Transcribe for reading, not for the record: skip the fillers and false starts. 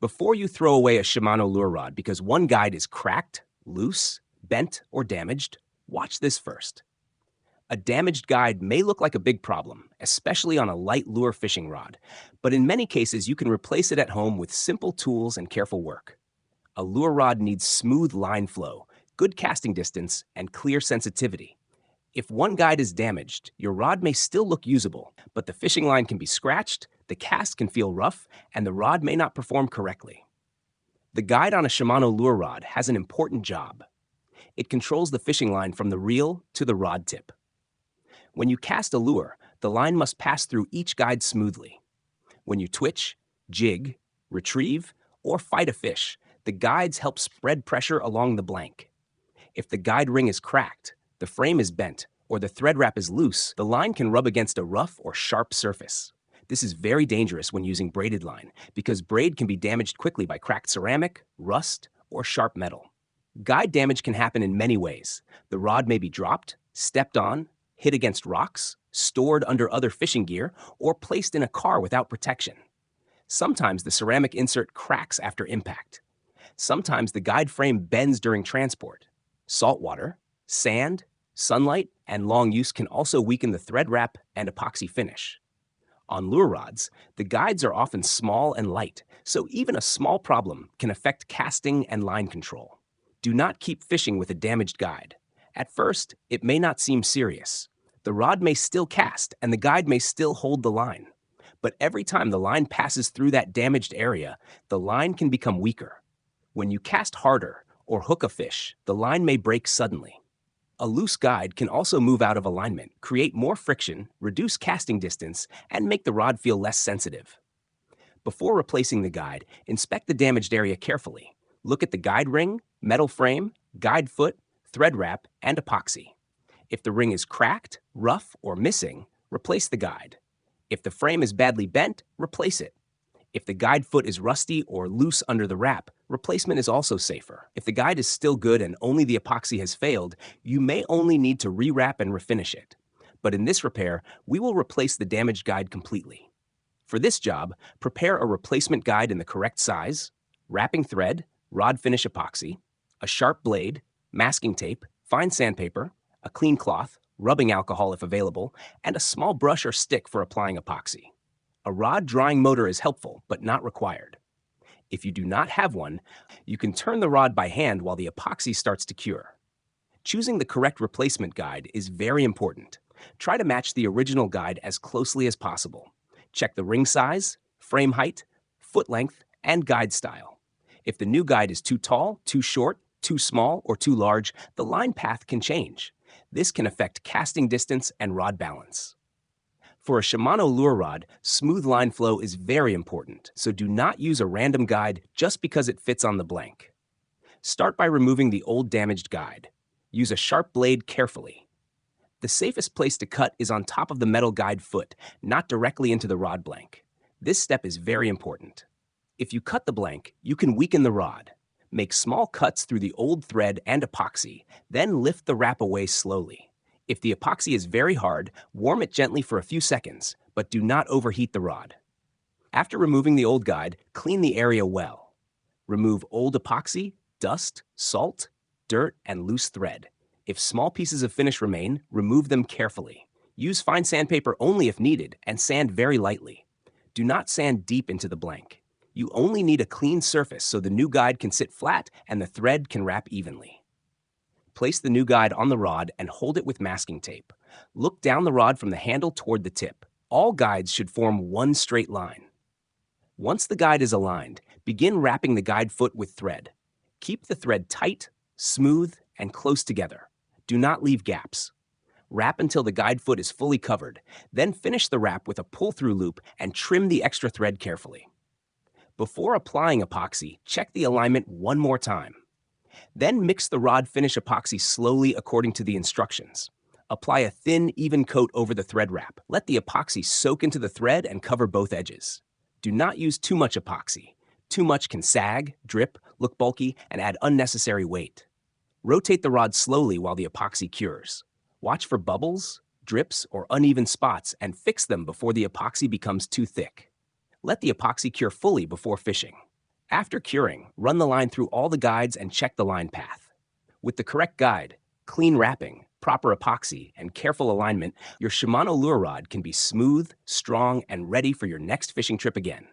Before you throw away a Shimano lure rod because one guide is cracked, loose, bent, or damaged, watch this first. A damaged guide may look like a big problem, especially on a light lure fishing rod, but in many cases you can replace it at home with simple tools and careful work. A lure rod needs smooth line flow, good casting distance, and clear sensitivity. If one guide is damaged, your rod may still look usable, but the fishing line can be scratched, the cast can feel rough, and the rod may not perform correctly. The guide on a Shimano lure rod has an important job. It controls the fishing line from the reel to the rod tip. When you cast a lure, the line must pass through each guide smoothly. When you twitch, jig, retrieve, or fight a fish, the guides help spread pressure along the blank. If the guide ring is cracked, the frame is bent, or the thread wrap is loose, the line can rub against a rough or sharp surface. This is very dangerous when using braided line because braid can be damaged quickly by cracked ceramic, rust, or sharp metal. Guide damage can happen in many ways. The rod may be dropped, stepped on, hit against rocks, stored under other fishing gear, or placed in a car without protection. Sometimes the ceramic insert cracks after impact. Sometimes the guide frame bends during transport. Saltwater, sand, sunlight, and long use can also weaken the thread wrap and epoxy finish. On lure rods, the guides are often small and light, so even a small problem can affect casting and line control. Do not keep fishing with a damaged guide. At first, it may not seem serious. The rod may still cast and the guide may still hold the line. But every time the line passes through that damaged area, the line can become weaker. When you cast harder or hook a fish, the line may break suddenly. A loose guide can also move out of alignment, create more friction, reduce casting distance, and make the rod feel less sensitive. Before replacing the guide, inspect the damaged area carefully. Look at the guide ring, metal frame, guide foot, thread wrap, and epoxy. If the ring is cracked, rough, or missing, replace the guide. If the frame is badly bent, replace it. If the guide foot is rusty or loose under the wrap, replacement is also safer. If the guide is still good and only the epoxy has failed, you may only need to rewrap and refinish it. But in this repair, we will replace the damaged guide completely. For this job, prepare a replacement guide in the correct size, wrapping thread, rod finish epoxy, a sharp blade, masking tape, fine sandpaper, a clean cloth, rubbing alcohol if available, and a small brush or stick for applying epoxy. A rod drying motor is helpful, but not required. If you do not have one, you can turn the rod by hand while the epoxy starts to cure. Choosing the correct replacement guide is very important. Try to match the original guide as closely as possible. Check the ring size, frame height, foot length, and guide style. If the new guide is too tall, too short, too small, or too large, the line path can change. This can affect casting distance and rod balance. For a Shimano lure rod, smooth line flow is very important, so do not use a random guide just because it fits on the blank. Start by removing the old damaged guide. Use a sharp blade carefully. The safest place to cut is on top of the metal guide foot, not directly into the rod blank. This step is very important. If you cut the blank, you can weaken the rod. Make small cuts through the old thread and epoxy, then lift the wrap away slowly. If the epoxy is very hard, warm it gently for a few seconds, but do not overheat the rod. After removing the old guide, clean the area well. Remove old epoxy, dust, salt, dirt, and loose thread. If small pieces of finish remain, remove them carefully. Use fine sandpaper only if needed, and sand very lightly. Do not sand deep into the blank. You only need a clean surface so the new guide can sit flat and the thread can wrap evenly. Place the new guide on the rod and hold it with masking tape. Look down the rod from the handle toward the tip. All guides should form one straight line. Once the guide is aligned, begin wrapping the guide foot with thread. Keep the thread tight, smooth, and close together. Do not leave gaps. Wrap until the guide foot is fully covered, then finish the wrap with a pull-through loop and trim the extra thread carefully. Before applying epoxy, check the alignment one more time. Then mix the rod finish epoxy slowly according to the instructions. Apply a thin, even coat over the thread wrap. Let the epoxy soak into the thread and cover both edges. Do not use too much epoxy. Too much can sag, drip, look bulky, and add unnecessary weight. Rotate the rod slowly while the epoxy cures. Watch for bubbles, drips, or uneven spots and fix them before the epoxy becomes too thick. Let the epoxy cure fully before fishing. After curing, run the line through all the guides and check the line path. With the correct guide, clean wrapping, proper epoxy, and careful alignment, your Shimano lure rod can be smooth, strong, and ready for your next fishing trip again.